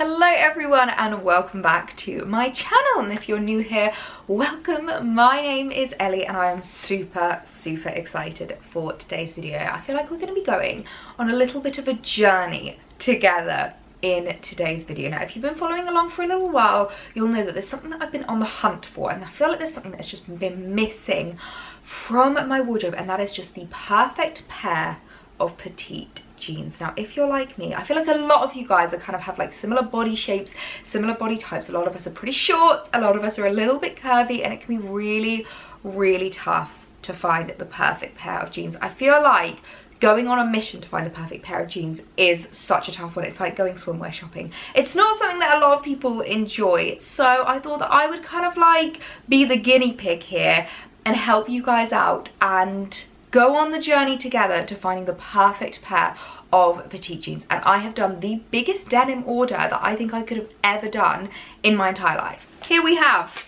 Hello everyone and welcome back to my channel, and if you're new here, welcome. My name is Ellie and I am super excited for today's video. I feel like we're going to be going on a little bit of a journey together in today's video. Now if you've been following along for a little while, you'll know that there's something that I've been on the hunt for, and I feel like there's something that's just been missing from my wardrobe, and that is just the perfect pair of petite jeans. Now if you're like me, I feel like a lot of you guys are kind of have like similar body shapes, similar body types. A lot of us are pretty short, a lot of us are a little bit curvy, and it can be really tough to find the perfect pair of jeans. I feel like going on a mission to find the perfect pair of jeans is such a tough one. It's like going swimwear shopping. It's not something that a lot of people enjoy, so I thought that I would kind of like be the guinea pig here and help you guys out and go on the journey together to finding the perfect pair of petite jeans. And I have done the biggest denim order that I think I could have ever done in my entire life. Here we have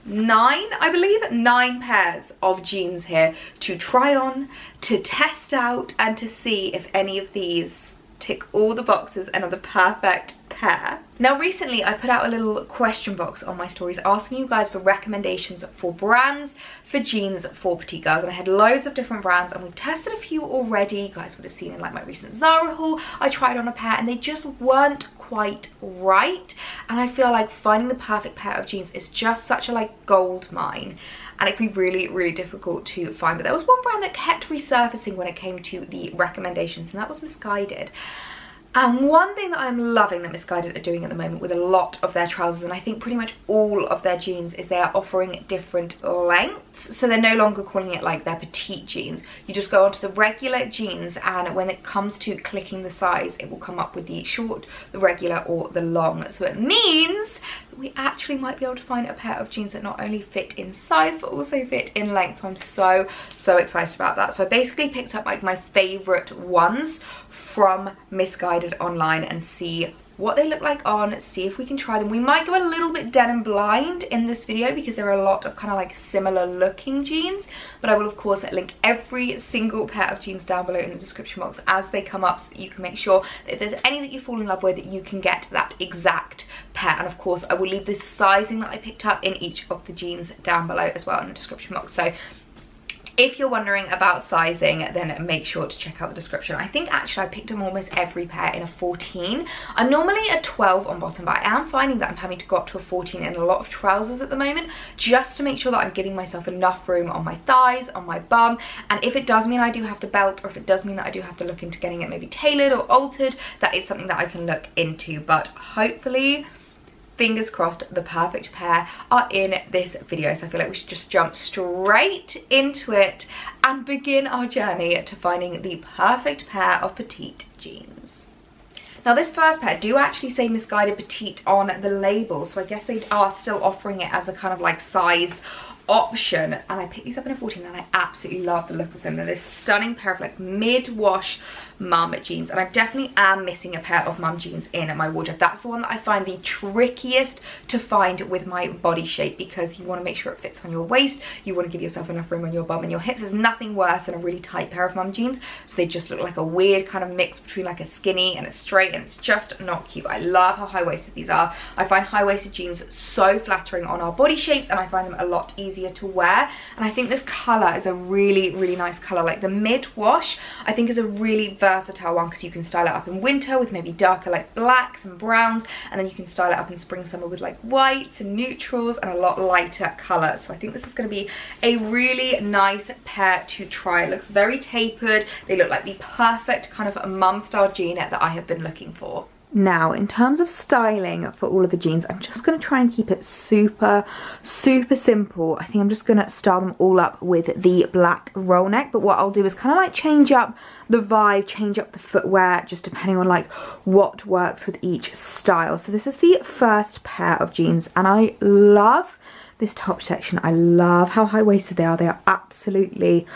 nine pairs of jeans here to try on, to test out, and to see if any of these tick all the boxes and are the perfect pair. Now recently I put out a little question box on my stories asking you guys for recommendations for brands for jeans for petite girls, and I had loads of different brands and we tested a few already. You guys would have seen in like my recent Zara haul, I tried on a pair and they just weren't quite right, and I feel like finding the perfect pair of jeans is just such a like gold mine, and it can be really difficult to find. But there was one brand that kept resurfacing when it came to the recommendations, and that was Missguided. And one thing that I'm loving that Missguided are doing at the moment with a lot of their trousers, and I think pretty much all of their jeans, is they are offering different lengths. So they're no longer calling it like their petite jeans. You just go onto the regular jeans, and when it comes to clicking the size, it will come up with the short, the regular, or the long. So it means that we actually might be able to find a pair of jeans that not only fit in size but also fit in length. So I'm so excited about that. So I basically picked up like my favorite ones from Missguided online and see what they look like on, see if we can try them. We might go a little bit denim blind in this video because there are a lot of kind of like similar looking jeans, but I will of course link every single pair of jeans down below in the description box as they come up, so that you can make sure that if there's any that you fall in love with, that you can get that exact pair. And of course I will leave the sizing that I picked up in each of the jeans down below as well in the description box. So if you're wondering about sizing, then make sure to check out the description. I think actually I picked up almost every pair in a 14. I'm normally a 12 on bottom, but I am finding that I'm having to go up to a 14 in a lot of trousers at the moment, just to make sure that I'm giving myself enough room on my thighs, on my bum. And if it does mean I do have to belt, or if it does mean that I do have to look into getting it maybe tailored or altered, that is something that I can look into. But hopefully, fingers crossed, the perfect pair are in this video. So I feel like we should just jump straight into it and begin our journey to finding the perfect pair of petite jeans. Now this first pair do actually say Missguided Petite on the label, so I guess they are still offering it as a kind of like size option. And I picked these up in a 14 and I absolutely love the look of them. They're this stunning pair of like mid-wash mum jeans, and I definitely am missing a pair of mum jeans in my wardrobe. That's the one that I find the trickiest to find with my body shape, because you want to make sure it fits on your waist, you want to give yourself enough room on your bum and your hips. There's nothing worse than a really tight pair of mum jeans, so they just look like a weird kind of mix between like a skinny and a straight, and it's just not cute. I love how high-waisted these are. I find high-waisted jeans so flattering on our body shapes, and I find them a lot easier to wear. And I think this colour is a really nice colour. Like the mid-wash I think is a really versatile one, because you can style it up in winter with maybe darker like blacks and browns, and then you can style it up in spring summer with like whites and neutrals and a lot lighter colours. So I think this is going to be a really nice pair to try. It looks very tapered. They look like the perfect kind of mum style jean that I have been looking for. Now, in terms of styling for all of the jeans, I'm just going to try and keep it super simple. I think I'm just going to style them all up with the black roll neck, but what I'll do is kind of like change up the vibe, change up the footwear, just depending on like what works with each style. So this is the first pair of jeans, and I love this top section. I love how high-waisted they are. They are absolutely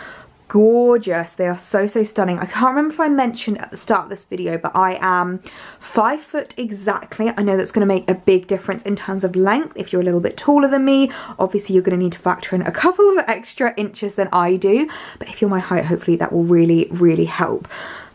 gorgeous. They are so stunning. I can't remember if I mentioned at the start of this video, but I am 5 foot exactly. I know that's going to make a big difference in terms of length. If you're a little bit taller than me, obviously you're going to need to factor in a couple of extra inches than I do, but if you're my height, hopefully that will really help.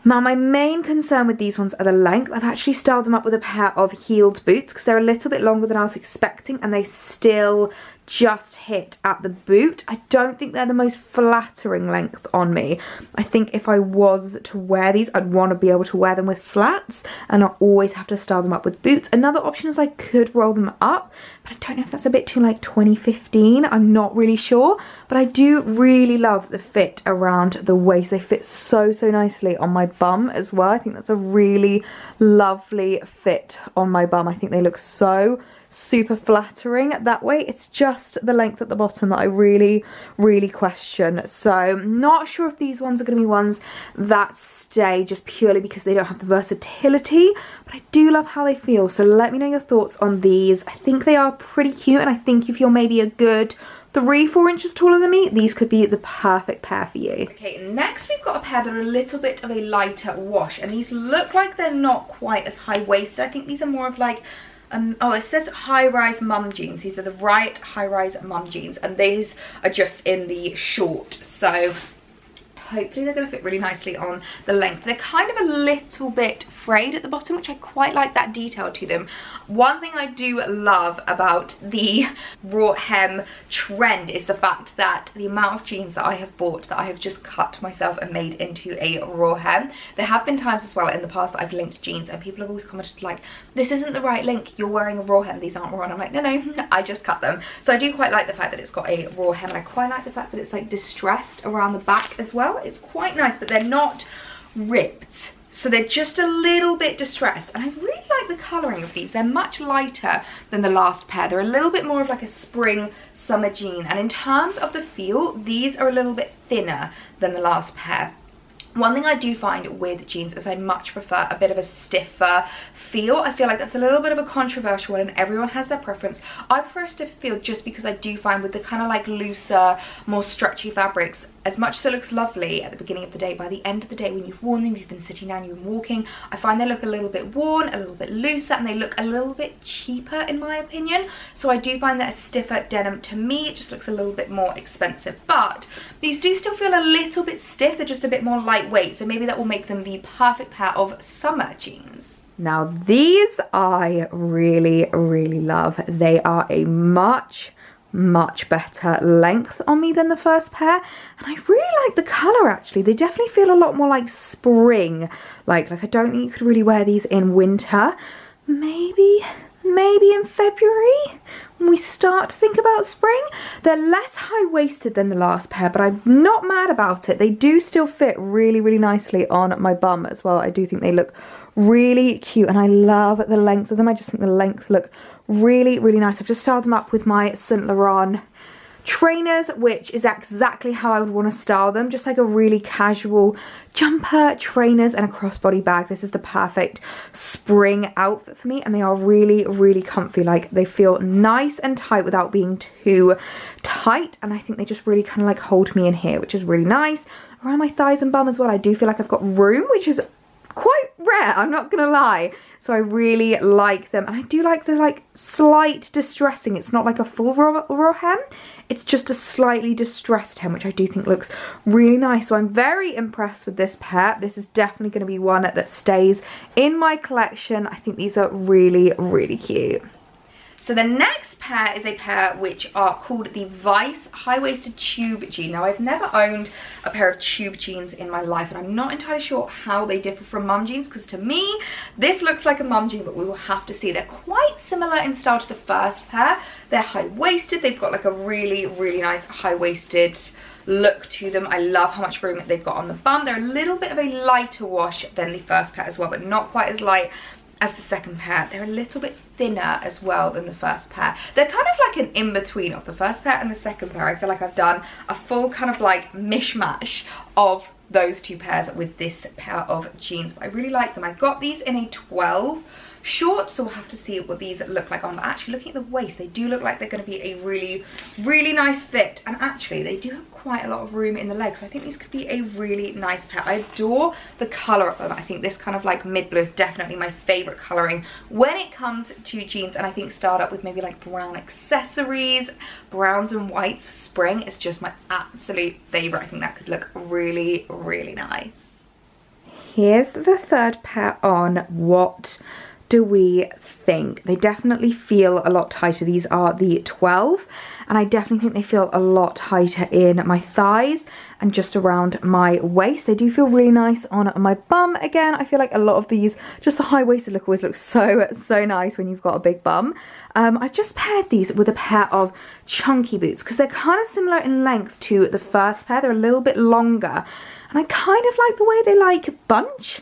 Now my main concern with these ones are the length. I've actually styled them up with a pair of heeled boots because they're a little bit longer than I was expecting, and they still just hit at the boot. I don't think they're the most flattering length on me. I think if I was to wear these, I'd want to be able to wear them with flats and not always have to style them up with boots. Another option is I could roll them up, but I don't know if that's a bit too like 2015. I'm not really sure, but I do really love the fit around the waist. They fit so nicely on my bum as well. I think that's a really lovely fit on my bum. I think they look so super flattering that way. It's just the length at the bottom that I really question. So not sure if these ones are going to be ones that stay just purely because they don't have the versatility, but I do love how they feel. So let me know your thoughts on these. I think they are pretty cute, and I think if you're maybe a good 3-4 inches taller than me, these could be the perfect pair for you. Okay, next we've got a pair that are a little bit of a lighter wash, and these look like they're not quite as high-waisted. I think these are more of like oh, it says high-rise mum jeans. These are the right high-rise mum jeans, and these are just in the short, so hopefully they're going to fit really nicely on the length. They're kind of a little bit frayed at the bottom, which I quite like that detail to them. One thing I do love about the raw hem trend is the fact that the amount of jeans that I have bought that I have just cut myself and made into a raw hem. There have been times as well in the past that I've linked jeans and people have always commented like, this isn't the right link, you're wearing a raw hem, these aren't raw. And I'm like, no, I just cut them. So I do quite like the fact that it's got a raw hem, and I quite like the fact that it's like distressed around the back as well. It's quite nice, but they're not ripped, so they're just a little bit distressed, and I really like the colouring of these. They're much lighter than the last pair. They're a little bit more of like a spring summer jean, and in terms of the feel, these are a little bit thinner than the last pair. One thing I do find with jeans is I much prefer a bit of a stiffer feel. I feel like that's a little bit of a controversial one and everyone has their preference. I prefer a stiffer feel just because I do find with the kind of like looser, more stretchy fabrics, as much as it looks lovely at the beginning of the day, by the end of the day when you've worn them, you've been sitting down, you've been walking, I find they look a little bit worn, a little bit looser, and they look a little bit cheaper in my opinion. So I do find that a stiffer denim, to me, it just looks a little bit more expensive. But these do still feel a little bit stiff, they're just a bit more lightweight, so maybe that will make them the perfect pair of summer jeans. Now these I really love. They are a much better length on me than the first pair, and I really like the colour actually. They definitely feel a lot more like spring, like I don't think you could really wear these in winter. Maybe in February when we start to think about spring. They're less high-waisted than the last pair, but I'm not mad about it. They do still fit really nicely on my bum as well. I do think they look really cute, and I love the length of them. I just think the length look really nice. I've just styled them up with my Saint Laurent trainers, which is exactly how I would want to style them, just like a really casual jumper, trainers, and a crossbody bag. This is the perfect spring outfit for me, and they are really comfy. Like, they feel nice and tight without being too tight, and I think they just really kind of like hold me in here, which is really nice. Around my thighs and bum as well, I do feel like I've got room, which is quite rare, I'm not gonna lie. So I really like them, and I do like the like slight distressing. It's not like a full raw hem, it's just a slightly distressed hem, which I do think looks really nice. So I'm very impressed with this pair. This is definitely going to be one that stays in my collection. I think these are really cute. So the next pair is a pair which are called the Vice high-waisted tube jean. Now, I've never owned a pair of tube jeans in my life, and I'm not entirely sure how they differ from mum jeans, because to me, this looks like a mum jean, but we will have to see. They're quite similar in style to the first pair. They're high-waisted. They've got like a really nice high-waisted look to them. I love how much room they've got on the bum. They're a little bit of a lighter wash than the first pair as well, but not quite as light as the second pair. They're a little bit thinner as well than the first pair. They're kind of like an in-between of the first pair and the second pair. I feel like I've done a full kind of like mishmash of those two pairs with this pair of jeans, but I really like them. I got these in a 12 short, so we'll have to see what these look like on. But actually, looking at the waist, they do look like they're going to be a really nice fit, and actually they do have quite a lot of room in the legs, so I think these could be a really nice pair. I adore the colour of them. I think this kind of like mid blue is definitely my favourite colouring when it comes to jeans, and I think styled up with maybe like brown accessories, browns and whites for spring is just my absolute favourite. I think that could look really nice. here's the third pair on. What do we think? They definitely feel a lot tighter. These are the 12, and I definitely think they feel a lot tighter in my thighs and just around my waist. They do feel really nice on my bum. Again, I feel like a lot of these, just the high-waisted look always looks so nice when you've got a big bum. I've just paired these with a pair of chunky boots because they're kind of similar in length to the first pair. They're a little bit longer, and I kind of like the way they like bunch.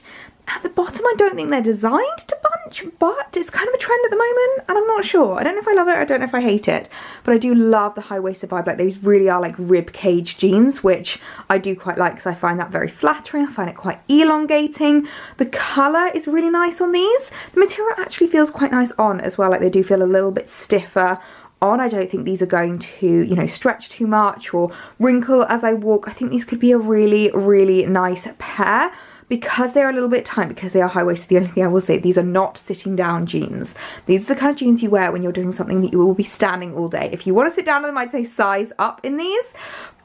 At the bottom, I don't think they're designed to bunch, but it's kind of a trend at the moment, and I'm not sure. I don't know if I love it or I don't know if I hate it, but I do love the high-waisted vibe. Like, these really are like rib cage jeans, which I do quite like because I find that very flattering. I find it quite elongating. The colour is really nice on these. The material actually feels quite nice on as well. Like, they do feel a little bit stiffer on. I don't think these are going to, you know, stretch too much or wrinkle as I walk. I think these could be a really nice pair. Because they are a little bit tight, because they are high-waisted, the only thing I will say, these are not sitting down jeans. These are the kind of jeans you wear when you're doing something that you will be standing all day. If you want to sit down in them, I'd say size up in these.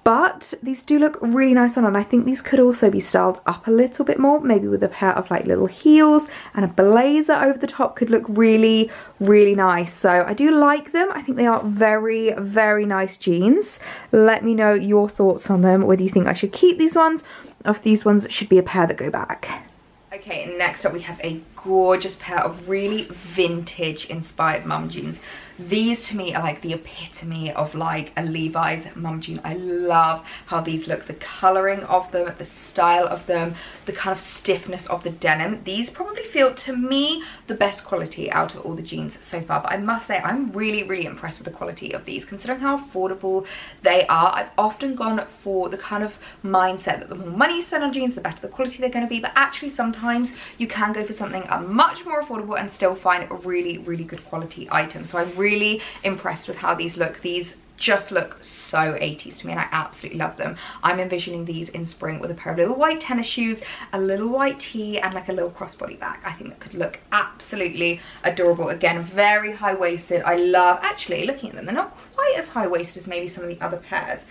But these do look really nice on, and I think these could also be styled up a little bit more, maybe with a pair of like little heels and a blazer over the top could look really nice. So I do like them. I think they are very nice jeans. Let me know your thoughts on them, whether you think I should keep these ones, or if these ones should be a pair that go back. Okay, next up we have a gorgeous pair of really vintage inspired mum jeans. These to me are like the epitome of like a Levi's mum jean. I love how these look, the colouring of them, the style of them, the kind of stiffness of the denim. These probably feel to me the best quality out of all the jeans so far, but I must say I'm really impressed with the quality of these considering how affordable they are. I've often gone for the kind of mindset that the more money you spend on jeans, the better the quality they're going to be, but actually sometimes you can go for something much more affordable and still find a really good quality item. So I'm really impressed with how these look. These just look so 80s to me, and I absolutely love them. I'm envisioning these in spring with a pair of little white tennis shoes, a little white tee, and like a little crossbody bag. I think that could look absolutely adorable. Again, very high-waisted. I love, actually looking at them, they're not quite as high-waisted as maybe some of the other pairs.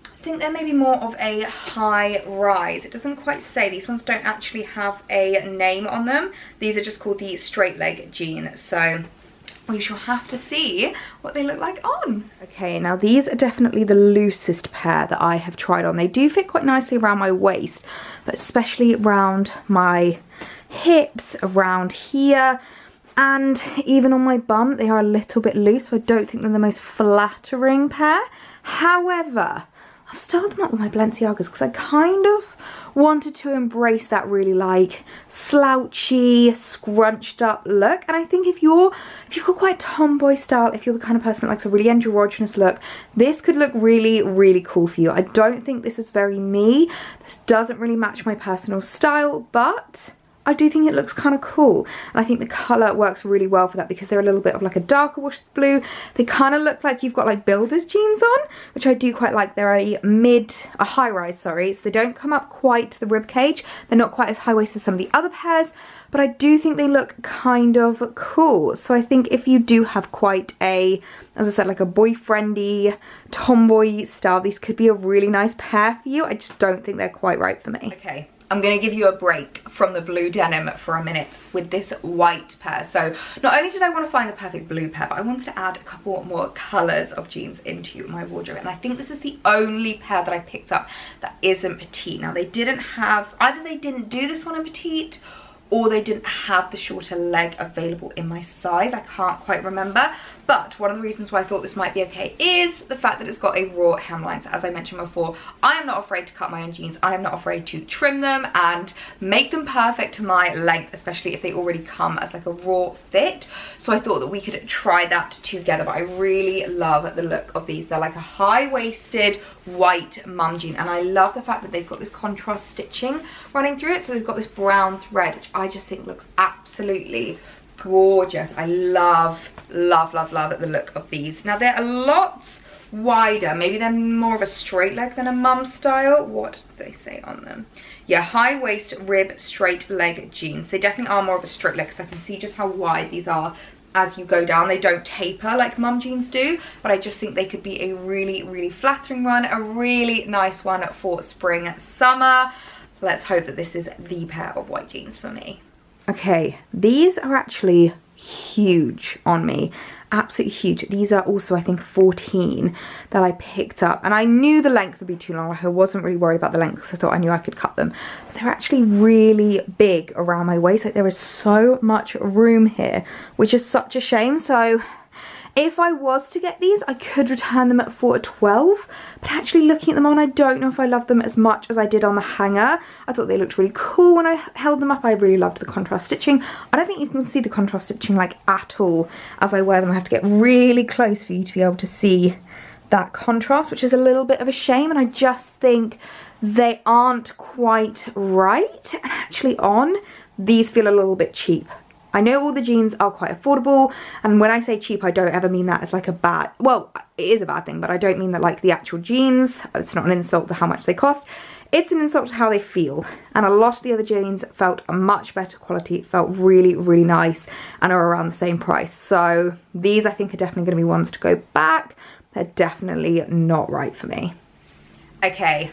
I think they're maybe more of a high rise. It doesn't quite say. These ones don't actually have a name on them. These are just called the straight leg jean. So we shall have to see what they look like on. Okay, now these are definitely the loosest pair that I have tried on. They do fit quite nicely around my waist, but especially around my hips, around here, and even on my bum, they are a little bit loose, so I don't think they're the most flattering pair. However, I've styled them up with my Balenciagas because I kind of wanted to embrace that really like slouchy, scrunched up look. And I think if you've got quite tomboy style, if you're the kind of person that likes a really androgynous look, this could look really cool for you. I don't think this is very me. This doesn't really match my personal style, but I do think it looks kind of cool, and I think the colour works really well for that because they're a little bit of like a darker wash blue. They kind of look like you've got like builder's jeans on, which I do quite like. They're a high rise, sorry, so they don't come up quite to the rib cage. They're not quite as high waist as some of the other pairs, but I do think they look kind of cool. So I think if you do have quite a, as I said, like a boyfriendy, tomboy style, these could be a really nice pair for you. I just don't think they're quite right for me. Okay, I'm going to give you a break from the blue denim for a minute with this white pair. So not only did I want to find the perfect blue pair, but I wanted to add a couple more colours of jeans into my wardrobe. And I think this is the only pair that I picked up that isn't petite. Now they didn't have, either they didn't do this one in petite, or they didn't have the shorter leg available in my size. I can't quite remember, but one of the reasons why I thought this might be okay is the fact that it's got a raw hemline. So as I mentioned before, I am not afraid to cut my own jeans. I am not afraid to trim them and make them perfect to my length, especially if they already come as like a raw fit. So I thought that we could try that together, but I really love the look of these. They're like a high-waisted white mum jean, and I love the fact that they've got this contrast stitching running through it. So they've got this brown thread, which I just think looks absolutely gorgeous. I love the look of these. Now they're a lot wider, maybe they're more of a straight leg than a mum style. What do they say on them? Yeah, high waist rib straight leg jeans. They definitely are more of a straight leg because I can see just how wide these are as you go down. They don't taper like mum jeans do, but I just think they could be a really flattering one, a really nice one for spring, summer. let's hope that this is the pair of white jeans for me. Okay, these are actually huge on me, absolutely huge. These are also, I think, 14 that I picked up, and I knew the length would be too long. Like, I wasn't really worried about the length because I thought I knew I could cut them. But they're actually really big around my waist. Like, there is so much room here, which is such a shame. So if I was to get these, I could return them at $4.12, but actually looking at them on, I don't know if I love them as much as I did on the hanger. I thought they looked really cool when I held them up. I really loved the contrast stitching. I don't think you can see the contrast stitching like at all as I wear them. I have to get really close for you to be able to see that contrast, which is a little bit of a shame, and I just think they aren't quite right. And actually on, these feel a little bit cheap. I know all the jeans are quite affordable, and when I say cheap, I don't ever mean that as like a bad, well, it is a bad thing, but I don't mean that like the actual jeans, it's not an insult to how much they cost, it's an insult to how they feel. And a lot of the other jeans felt a much better quality, it felt really, really nice, and are around the same price. So these I think are definitely going to be ones to go back. They're definitely not right for me. Okay,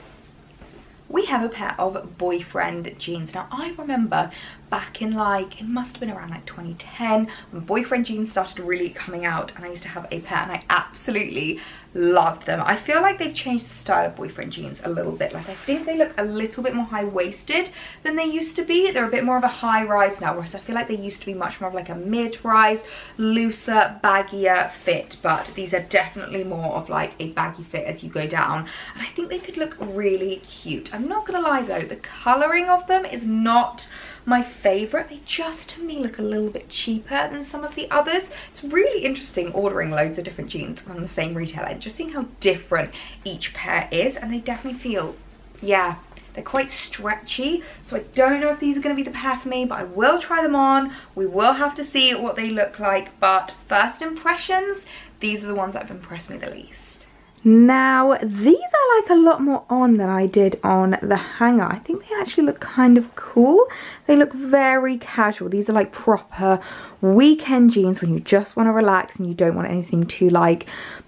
we have a pair of boyfriend jeans. Now I remember back in like, it must have been around like 2010 when boyfriend jeans started really coming out, and I used to have a pair and I absolutely loved them. I feel like they've changed the style of boyfriend jeans a little bit. Like, I think they look a little bit more high-waisted than they used to be. They're a bit more of a high rise now, whereas I feel like they used to be much more of like a mid-rise, looser, baggier fit, but these are definitely more of like a baggy fit as you go down, and I think they could look really cute. I'm not gonna lie though, the colouring of them is not my favourite. They just to me look a little bit cheaper than some of the others. It's really interesting ordering loads of different jeans from the same retailer and just seeing how different each pair is, and they definitely feel, yeah, they're quite stretchy. So I don't know if these are going to be the pair for me, but I will try them on. We will have to see what they look like, but first impressions, these are the ones that have impressed me the least. Now, these are like a lot more on than I did on the hanger. I think they actually look kind of cool. They look very casual. These are like proper weekend jeans when you just want to relax and you don't want anything too like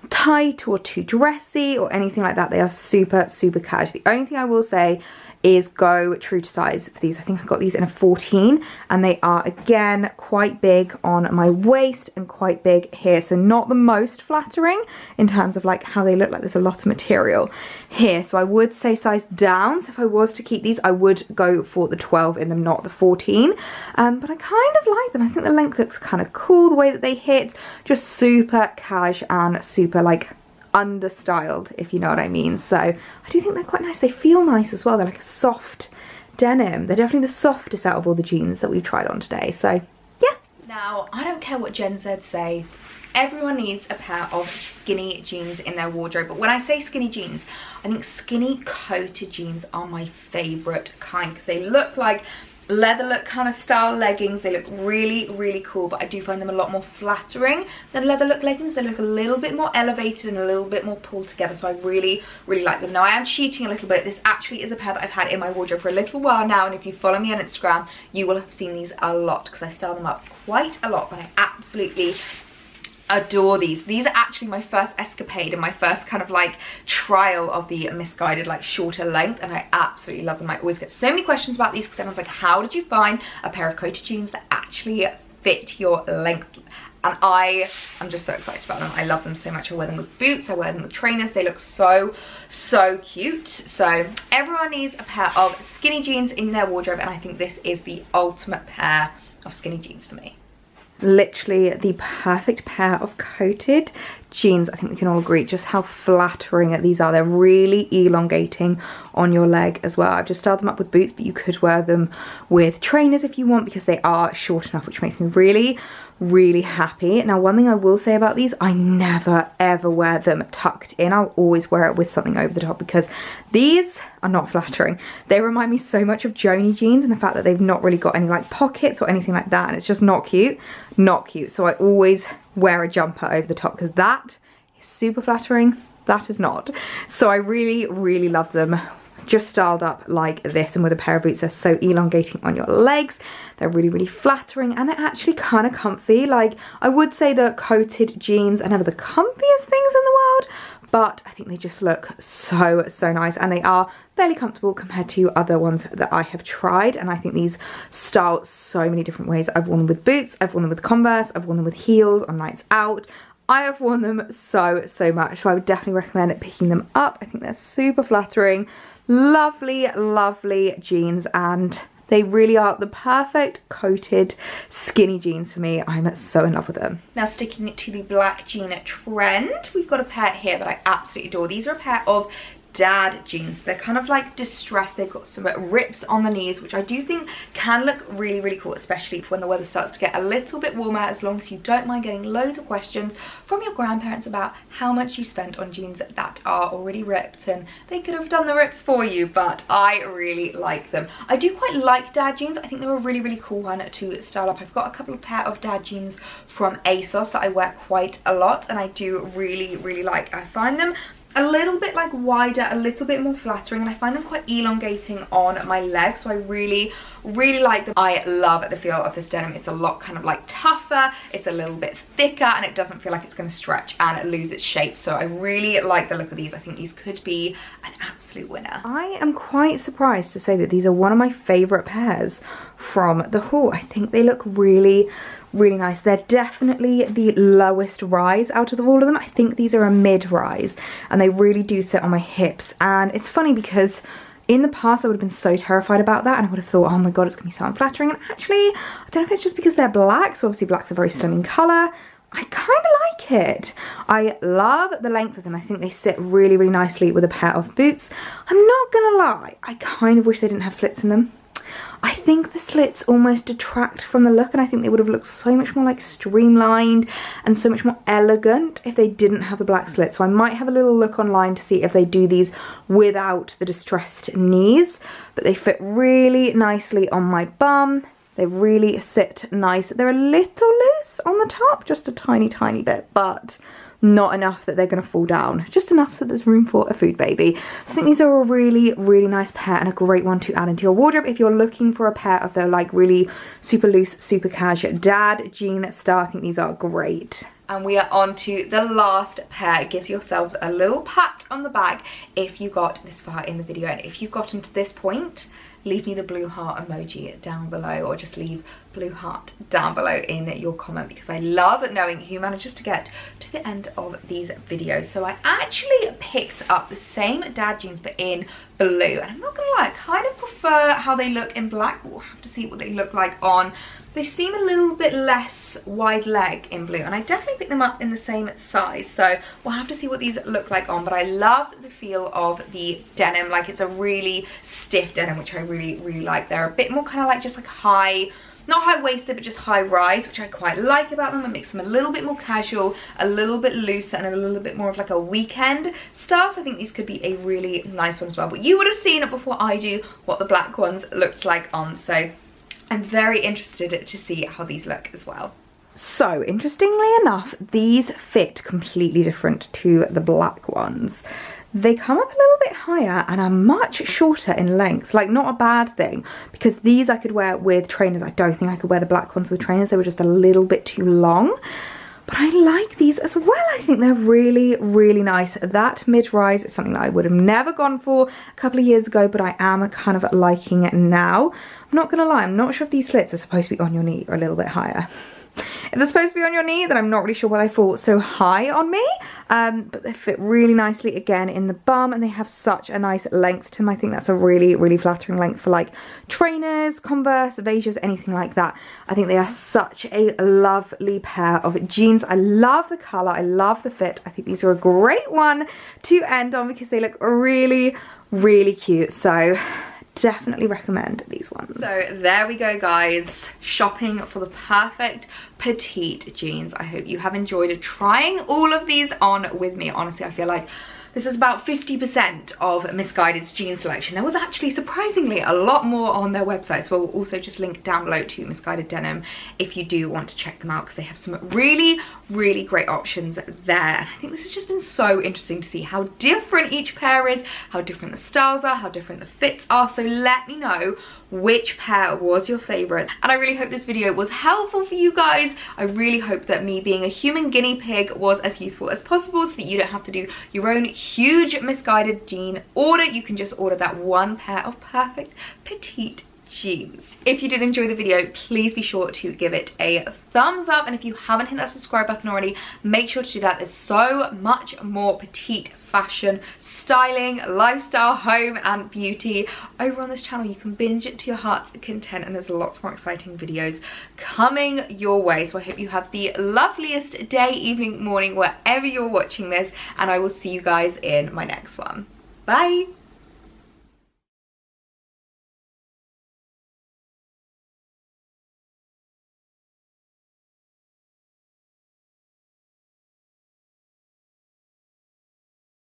tight or too dressy or anything like that. They are super, super casual. The only thing I will say is go true to size for these. I think I got these in a 14, and they are again quite big on my waist and quite big here, so not the most flattering in terms of like how they look. Like, there's a lot of material here, so I would say size down. So if I was to keep these, I would go for the 12 in them, not the 14, but I kind of like them. I think the length looks kind of cool, the way that they hit, just super cash and super like understyled, if you know what I mean. So I do think they're quite nice. They feel nice as well. They're like a soft denim. They're definitely the softest out of all the jeans that we've tried on today. So yeah. Now, I don't care what Gen Z say, everyone needs a pair of skinny jeans in their wardrobe. But when I say skinny jeans, I think skinny coated jeans are my favorite kind, because they look like leather look kind of style leggings. They look really, really cool, but I do find them a lot more flattering than leather look leggings. They look a little bit more elevated and a little bit more pulled together, so I really, really like them. Now, I am cheating a little bit. This actually is a pair that I've had in my wardrobe for a little while now, and if you follow me on Instagram, you will have seen these a lot because I style them up quite a lot, but I absolutely adore these. These are actually my first escapade and my first kind of like trial of the misguided like shorter length, and I absolutely love them. I always get so many questions about these because everyone's like, how did you find a pair of coated jeans that actually fit your length? And I am just so excited about them. I love them so much. I wear them with boots, I wear them with trainers. They look so, so cute. So everyone needs a pair of skinny jeans in their wardrobe, and I think this is the ultimate pair of skinny jeans for me. Literally the perfect pair of coated jeans. I think we can all agree just how flattering these are. They're really elongating on your leg as well. I've just styled them up with boots, but you could wear them with trainers if you want, because they are short enough, which makes me really, really happy. Now, one thing I will say about these, I never ever wear them tucked in. I'll always wear it with something over the top, because these are not flattering. They remind me so much of Joni jeans, and the fact that they've not really got any like pockets or anything like that, and it's just not cute, not cute. So I always wear a jumper over the top, because that is super flattering, that is not. So I really, really love them just styled up like this, and with a pair of boots. They're so elongating on your legs. They're really, really flattering, and they're actually kind of comfy. Like, I would say that coated jeans are never the comfiest things in the world, but I think they just look so, so nice, and they are fairly comfortable compared to other ones that I have tried. And I think these style so many different ways. I've worn them with boots, I've worn them with Converse, I've worn them with heels on nights out. I have worn them so, so much, so I would definitely recommend picking them up. I think they're super flattering, lovely, lovely jeans, and they really are the perfect coated skinny jeans for me. I'm so in love with them. Now, sticking to the black jean trend, we've got a pair here that I absolutely adore. These are a pair of dad jeans. They're kind of like distressed. They've got some rips on the knees, which I do think can look really, really cool, especially for when the weather starts to get a little bit warmer, as long as you don't mind getting loads of questions from your grandparents about how much you spent on jeans that are already ripped, and they could have done the rips for you, but I really like them. I do quite like dad jeans. I think they're a really, really cool one to style up. I've got a couple of pair of dad jeans from ASOS that I wear quite a lot, and I do really, really like. I find them a little bit like wider, a little bit more flattering, and I find them quite elongating on my legs, so I really, really like them. I love the feel of this denim. It's a lot kind of like tougher, it's a little bit thicker, and it doesn't feel like it's going to stretch and lose its shape, so I really like the look of these. I think these could be an absolute winner. I am quite surprised to say that these are one of my favourite pairs from the haul. I think they look really, really nice. They're definitely the lowest rise out of all of them. I think these are a mid-rise, and they really do sit on my hips. And it's funny because in the past I would have been so terrified about that, and I would have thought, oh my god, it's gonna be so unflattering. And actually, I don't know if it's just because they're black, so obviously black's a very slimming colour. I kind of like it. I love the length of them. I think they sit really, really nicely with a pair of boots. I'm not gonna lie, I kind of wish they didn't have slits in them. I think the slits almost detract from the look, and I think they would have looked so much more like streamlined and so much more elegant if they didn't have the black slits. So I might have a little look online to see if they do these without the distressed knees, but they fit really nicely on my bum. They really sit nice. They're a little loose on the top, just a tiny, tiny bit, but not enough that they're going to fall down. Just enough so there's room for a food baby. I think these are a really, really nice pair, and a great one to add into your wardrobe if you're looking for a pair of the like really super loose, super cash dad jean style. I think these are great. And we are on to the last pair. Give yourselves a little pat on the back if you got this far in the video, and if you've gotten to this point, leave me the blue heart emoji down below, or just leave blue heart down below in your comment, because I love knowing who manages to get to the end of these videos. So I actually picked up the same dad jeans but in blue, and I'm not gonna lie, I kind of prefer how they look in black. We'll have to see what they look like on. They seem a little bit less wide leg in blue, and I definitely picked them up in the same size, so we'll have to see what these look like on. But I love the feel of the denim. Like, it's a really stiff denim, which I really, really like. They're a bit more kind of like just like high, not high-waisted, but just high-rise, which I quite like about them. It makes them a little bit more casual, a little bit looser, and a little bit more of like a weekend style. So I think these could be a really nice one as well. But you would have seen it before I do what the black ones looked like on, so I'm very interested to see how these look as well. So, interestingly enough, these fit completely different to the black ones. They come up a little bit higher and are much shorter in length. Like, not a bad thing, because these I could wear with trainers. I don't think I could wear the black ones with trainers. They were just a little bit too long. But I like these as well. I think they're really, really nice. That mid-rise is something that I would have never gone for a couple of years ago, but I am kind of liking it now. I'm not gonna lie, I'm not sure if these slits are supposed to be on your knee or a little bit higher. If they're supposed to be on your knee, then I'm not really sure why they fall so high on me. But they fit really nicely again in the bum, and they have such a nice length to them. I think that's a really, really flattering length for like trainers, Converse, Vejas, anything like that. I think they are such a lovely pair of jeans. I love the colour, I love the fit. I think these are a great one to end on because they look really, really cute. So definitely recommend these ones. So there we go, guys, shopping for the perfect petite jeans. I hope you have enjoyed trying all of these on with me. Honestly, I feel like This is about 50% of Missguided's jean selection. There was actually surprisingly a lot more on their website, so we'll also just link down below to Missguided Denim if you do want to check them out, because they have some really, really great options there. And I think this has just been so interesting to see how different each pair is, how different the styles are, how different the fits are. So let me know which pair was your favorite, and I really hope this video was helpful for you guys. I really hope that me being a human guinea pig was as useful as possible, so that you don't have to do your own huge Missguided jean order. You can just order that one pair of perfect petite jeans. If you did enjoy the video, please be sure to give it a thumbs up, and if you haven't hit that subscribe button already, make sure to do that. There's so much more petite fashion, styling, lifestyle, home and beauty over on this channel. You can binge it to your heart's content, and there's lots more exciting videos coming your way. So I hope you have the loveliest day, evening, morning, wherever you're watching this, and I will see you guys in my next one. Bye.